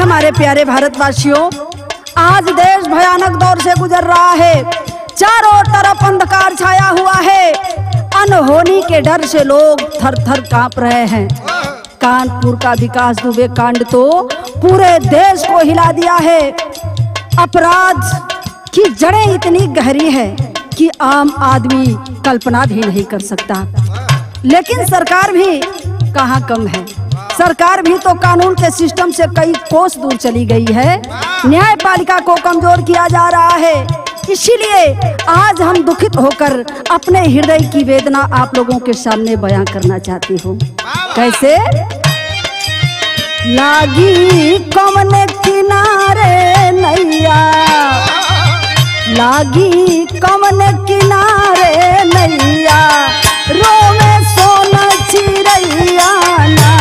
हमारे प्यारे भारतवासियों, आज देश भयानक दौर से गुजर रहा है। चारों तरफ अंधकार छाया हुआ है। अनहोनी के डर से लोग थर थर कांप रहे हैं। कानपुर का विकास दुबे कांड तो पूरे देश को हिला दिया है। अपराध की जड़ें इतनी गहरी है कि आम आदमी कल्पना भी नहीं कर सकता। लेकिन सरकार भी कहाँ कम है। सरकार भी तो कानून के सिस्टम से कई कोस दूर चली गई है। न्यायपालिका को कमजोर किया जा रहा है। इसीलिए आज हम दुखित होकर अपने हृदय की वेदना आप लोगों के सामने बयां करना चाहती हूँ। कैसे? लागी कमन किनारे नैया, लागी कमन किनारे नैया, रोवे सोना चिरैया ना,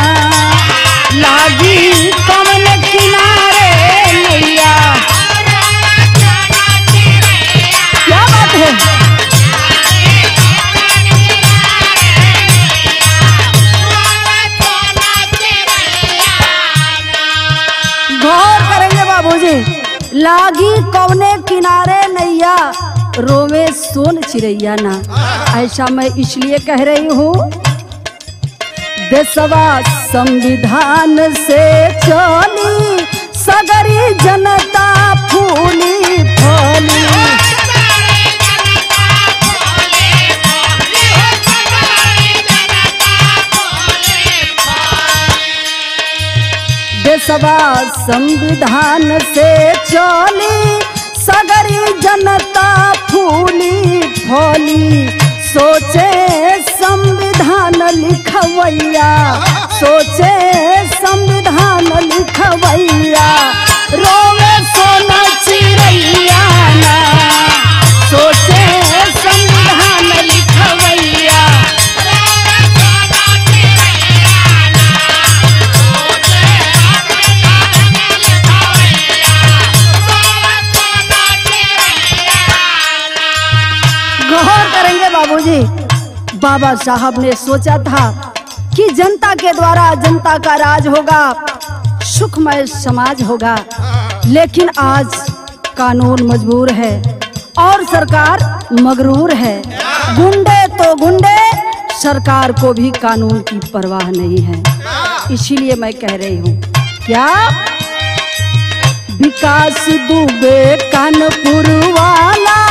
लागी कमन किनारे नैया। क्या बात है? गौर करेंगे बाबूजी। लागी कौने किनारे नैया, रोवे सोन चिरैया ना। ऐसा मैं इसलिए कह रही हूँ, देशवा संविधान से चली, सगरी जनता फूली फली। देशवा संविधान से चली, सगरी जनता फूली फली। सोचे संविधान लिखवैया, सोचे संविधान लिखवैया, रोवे सोना चिरैया ना, सोचे संविधान लिखवैया। गौर करेंगे बाबूजी। बाबा साहब ने सोचा था कि जनता के द्वारा जनता का राज होगा, सुखमय समाज होगा। लेकिन आज कानून मजबूर है और सरकार मगरूर है। गुंडे तो गुंडे, सरकार को भी कानून की परवाह नहीं है। इसीलिए मैं कह रही हूँ, क्या विकास दुबे कानपुर वाला,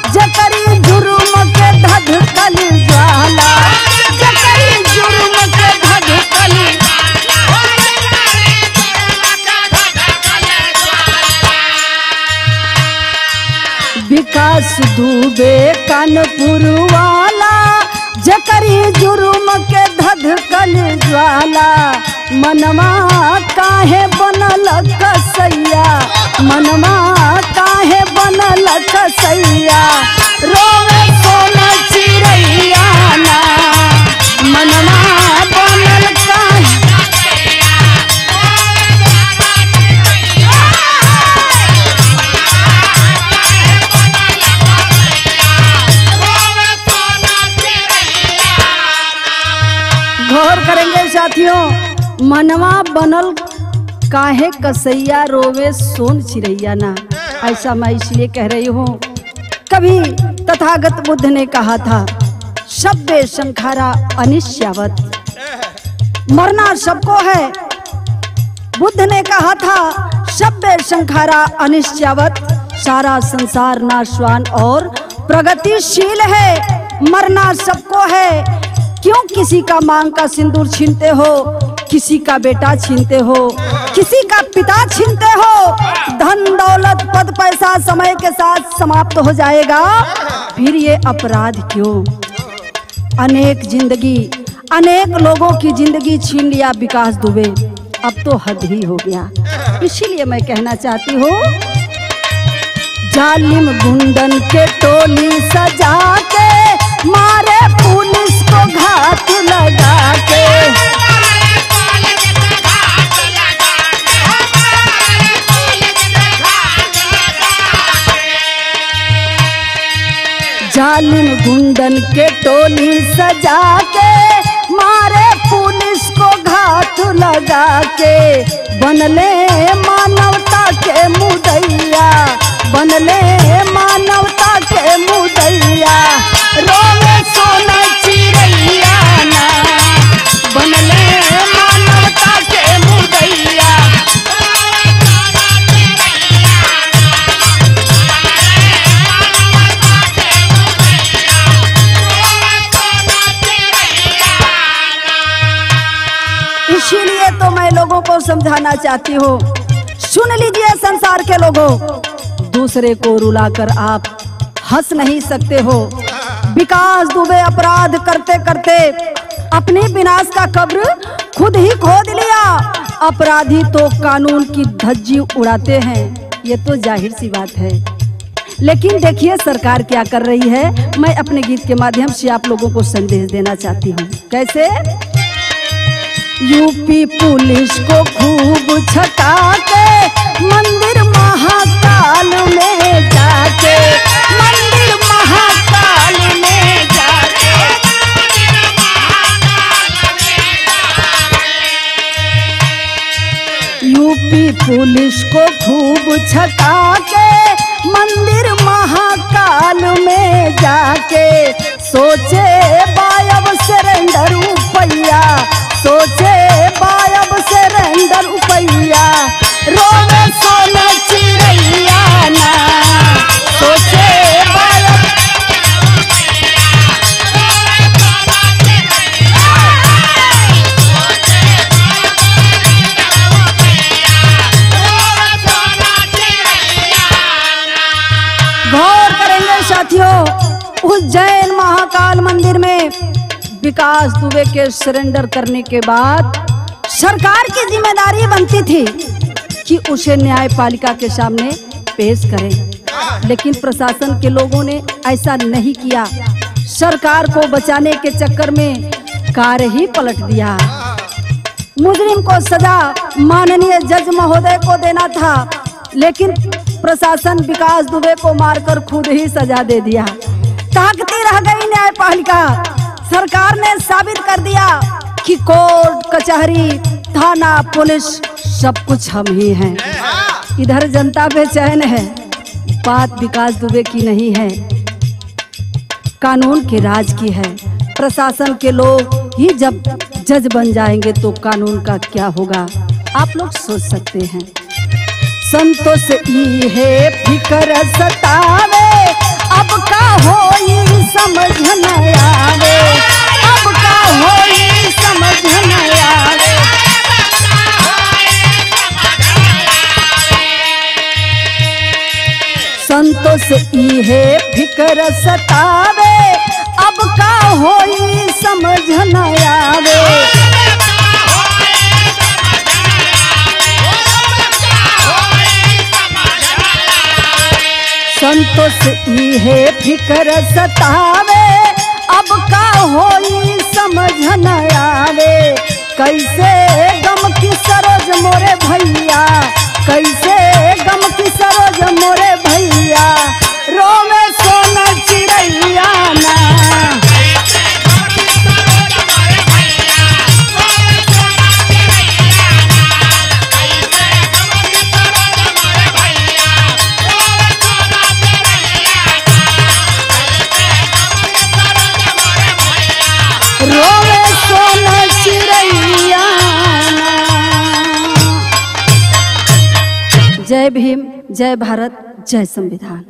जकरी जुर्म के धधकल ज्वाला, जकरी जुर्म के धधकल। विकास दुबे कानपुर वाला, जकरी जुर्म के धधकल ज्वाला। मनवा काहे बनल कसैया, मनवा काहे बनल कसैया, रोवे सोना चिरैया ना, मनवा बनल काहे। गौर करेंगे साथियों, मनवा बनल काहे कसैया, रोवे सोन चिरैया ना। ऐसा मैं इसलिए कह रही हूँ, कभी तथागत बुद्ध ने कहा था, सभ्य संखारा अनिश्यावत, मरना सबको है। बुद्ध ने कहा था, सभ्य संखारा अनिश्यावत, सारा संसार नाशवान और प्रगतिशील है। मरना सबको है। क्यों किसी का मांग का सिंदूर छीनते हो, किसी का बेटा छीनते हो, किसी का पिता छीनते हो। धन दौलत पद पैसा समय के साथ समाप्त हो जाएगा, फिर ये अपराध क्यों? अनेक जिंदगी, अनेक लोगों की जिंदगी छीन लिया विकास दुबे, अब तो हद ही हो गया। इसीलिए मैं कहना चाहती हूँ, जालिम गुंडन के टोली सजा के, मारे पुलिस को घात लगा के। जालिम गुंडन के टोली सजा के, मारे पुलिस को घात हाथ लगा के बनले मानवता के मुदैया, बनले मानवता के मुदैया, रोवे सोना चिड़ैया ना, बनले मानवता के मुदैया। इसीलिए तो मैं लोगों को समझाना चाहती हूँ, सुन लीजिए संसार के लोगों, दूसरे को रुलाकर आप हंस नहीं सकते हो। विकास दुबे अपराध करते करते अपनी विनाश का कब्र खुद ही खोद लिया। अपराधी तो कानून की धज्जी उड़ाते हैं, ये तो जाहिर सी बात है। लेकिन देखिए सरकार क्या कर रही है। मैं अपने गीत के माध्यम से आप लोगों को संदेश देना चाहती हूँ। कैसे? यूपी पुलिस को खूब छटा के मंदिर महाकाल में जाके, मंदिर महाकाल में जाके, यूपी पुलिस को खूब छटा के मंदिर महाकाल में जाके, सोचे बायब सरेंडर उपैया, सोचे बायब सरेंडर उपैया, रोवे सोना चिड़ैया ना, सोचे बायब। गौर करेंगे साथियों, उज्जैन महाकाल मंदिर में विकास दुबे के सरेंडर करने के बाद सरकार की जिम्मेदारी बनती थी कि उसे न्यायपालिका के सामने पेश करें, लेकिन प्रशासन के लोगों ने ऐसा नहीं किया। सरकार को बचाने के चक्कर में कार्य ही पलट दिया। मुजरिम को सजा माननीय जज महोदय को देना था, लेकिन प्रशासन विकास दुबे को मारकर खुद ही सजा दे दिया। ताकती रह गई न्यायपालिका। सरकार ने साबित कर दिया कि कोर्ट कचहरी थाना पुलिस सब कुछ हम ही हैं। इधर जनता बेचैन है, बात विकास दुबे की नहीं है, कानून के राज की है। प्रशासन के लोग ही जब जज बन जाएंगे तो कानून का क्या होगा, आप लोग सोच सकते हैं। संतोष ई है फिकर सतावे, अब का होई समझ न आवे, अब का होई समझ न आवे। संतोष ई है फिकर सतावे, अब का होई समझ न आवे। संतोष ई है फिकर सतावे, अब का होई समझ न आवे। कैसे गम की सरोज मोरे भैया, कैसे गम की सरोज मोरे भैया, रोवे सोना चिड़ैया ना। रोवे सोना चिड़ैया। जय भीम, जय भारत, जय संविधान।